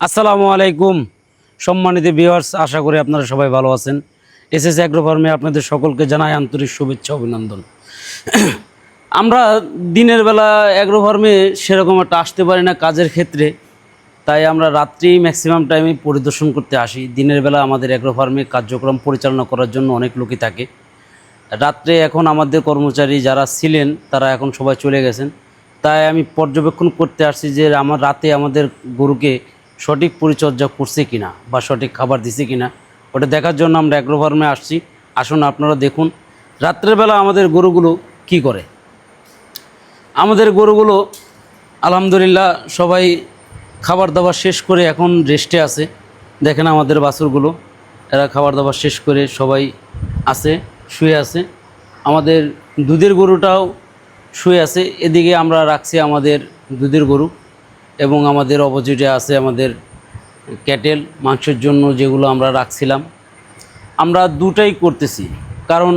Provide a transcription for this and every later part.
আসসালামু আলাইকুম সম্মানিত ভিউয়ার্স, আশা করি আপনারা সবাই ভালো আছেন। এসএস অ্যাগ্রো ফার্মে আপনাদের সকলকে জানাই আন্তরিক শুভেচ্ছা অভিনন্দন। আমরা দিনের বেলা অ্যাগ্রো ফার্মে সেরকম একটা আসতে পারি না কাজের ক্ষেত্রে, তাই আমরা রাত্রি ম্যাক্সিমাম টাইমে পরিদর্শন করতে আসি। দিনের বেলা আমাদের অ্যাগ্রো ফার্মে কার্যক্রম পরিচালনা করার জন্য অনেক লোকই থাকে। রাত্রে এখন আমাদের কর্মচারী যারা ছিলেন তারা এখন সবাই চলে গেছেন, তাই আমি পর্যবেক্ষণ করতে আসছি যে আমার রাতে আমাদের গরুকে সঠিক পরিচর্যা করছে কিনা বা সঠিক খাবার দিছে কিনা, ওটা দেখার জন্য আমরা অ্যাগ্রো ফার্মে আসছি। আসুন আপনারা দেখুন রাত্রেবেলা আমাদের গরুগুলো কি করে। আমাদের গরুগুলো আলহামদুলিল্লাহ সবাই খাবার দাবার শেষ করে এখন রেস্টে আছে। দেখেন আমাদের বাছুরগুলো, এরা খাবার দাবার শেষ করে সবাই আছে, শুয়ে আছে। আমাদের দুধের গরুটাও শুয়ে আছে। এদিকে আমরা রাখছি আমাদের দুধের গরু, এবং আমাদের অপোজিটে আছে আমাদের ক্যাটেল, মাংসের জন্য যেগুলো আমরা রাখছিলাম। আমরা দুটাই করতেছি, কারণ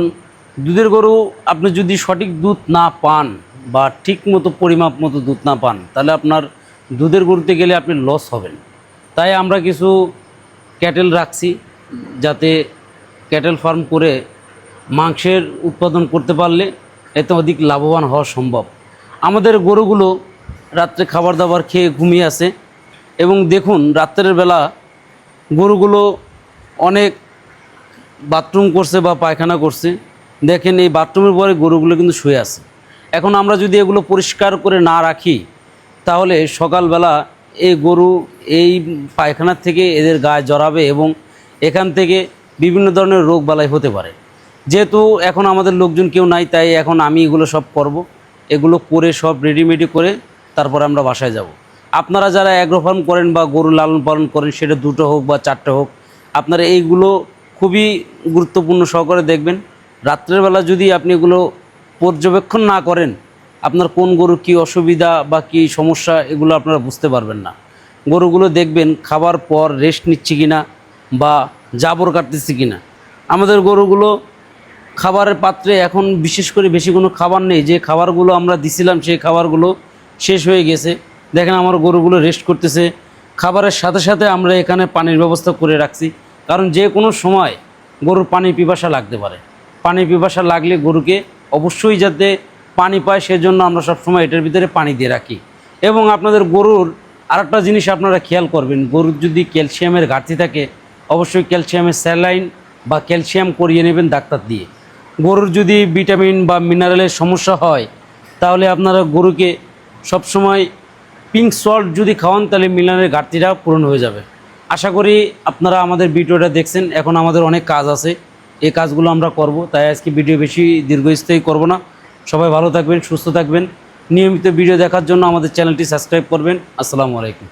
দুধের গরু আপনি যদি সঠিক দুধ না পান বা ঠিক মতো পরিমাপ মতো দুধ না পান, তাহলে আপনার দুধের গরুতে গেলে আপনি লস হবেন। তাই আমরা কিছু ক্যাটেল রাখছি, যাতে ক্যাটেল ফার্ম করে মাংসের উৎপাদন করতে পারলে এতে অধিক লাভবান হওয়া সম্ভব। আমাদের গরুগুলো রাত্রে খাবার দাবার খেয়ে ঘুমিয়ে আছে, এবং দেখুন রাত্রের বেলা গরুগুলো অনেক বাথরুম করছে বা পায়খানা করছে। দেখেন এই বাথরুমের পরে গরুগুলো কিন্তু শুয়ে আছে। এখন আমরা যদি এগুলো পরিষ্কার করে না রাখি, তাহলে সকালবেলা এই গরু এই পায়খানার থেকে এদের গায়ে জড়াবে এবং এখান থেকে বিভিন্ন ধরনের রোগ বালাই হতে পারে। যেহেতু এখন আমাদের লোকজন কেউ নাই, তাই এখন আমি এগুলো সব করব। এগুলো করে সব রেডিমেডি করে তারপর আমরা বাসায় যাব। আপনারা যারা অ্যাগ্রো ফার্ম করেন বা গরু লালন পালন করেন, সেটা দুটো হোক বা চারটে হোক, আপনারা এইগুলো খুবই গুরুত্বপূর্ণ সহকারে দেখবেন। রাত্রের বেলা যদি আপনি এগুলো পর্যবেক্ষণ না করেন, আপনার কোন গরুর কী অসুবিধা বা কী সমস্যা এগুলো আপনারা বুঝতে পারবেন না। গরুগুলো দেখবেন খাবার পর রেস্ট নিচ্ছে কিনা বা জাবর কাটতেছে কিনা। আমাদের গরুগুলো খাবারের পাত্রে এখন বিশেষ করে বেশি কোনো খাবার নেই। যে খাবারগুলো আমরা দিছিলাম সেই খাবারগুলো শেষ হয়ে গেছে। দেখেন আমার গরুগুলো রেস্ট করতেছে। খাবারের সাথে সাথে আমরা এখানে পানির ব্যবস্থা করে রাখছি, কারণ যে কোনো সময় গরুর পানি পিপাসা লাগতে পারে। পানি পিপাসা লাগলে গরুকে অবশ্যই যাতে পানি পায়, সেজন্য আমরা সবসময় এটার ভিতরে পানি দিয়ে রাখি। এবং আপনাদের গরুর আরেকটা জিনিস আপনারা খেয়াল করবেন, গরুর যদি ক্যালসিয়ামের ঘাটতি থাকে, অবশ্যই ক্যালসিয়ামের স্যালাইন বা ক্যালসিয়াম করিয়ে নেবেন ডাক্তার দিয়ে। গরুর যদি ভিটামিন বা মিনারেলের সমস্যা হয়, তাহলে আপনারা গরুকে সবসময় পিঙ্ক সল্ট যদি খাওয়ান, তাহলে মিনারেলের ঘাটতিটা পূরণ হয়ে যাবে। আশা করি আপনারা আমাদের ভিডিওটা দেখছেন। এখন আমাদের অনেক কাজ আছে, এই কাজগুলো আমরা করব, তাই আজকে ভিডিও বেশি দীর্ঘস্থায়ী করব না। সবাই ভালো থাকবেন, সুস্থ থাকবেন। নিয়মিত ভিডিও দেখার জন্য আমাদের চ্যানেলটি সাবস্ক্রাইব করবেন। আসসালামু আলাইকুম।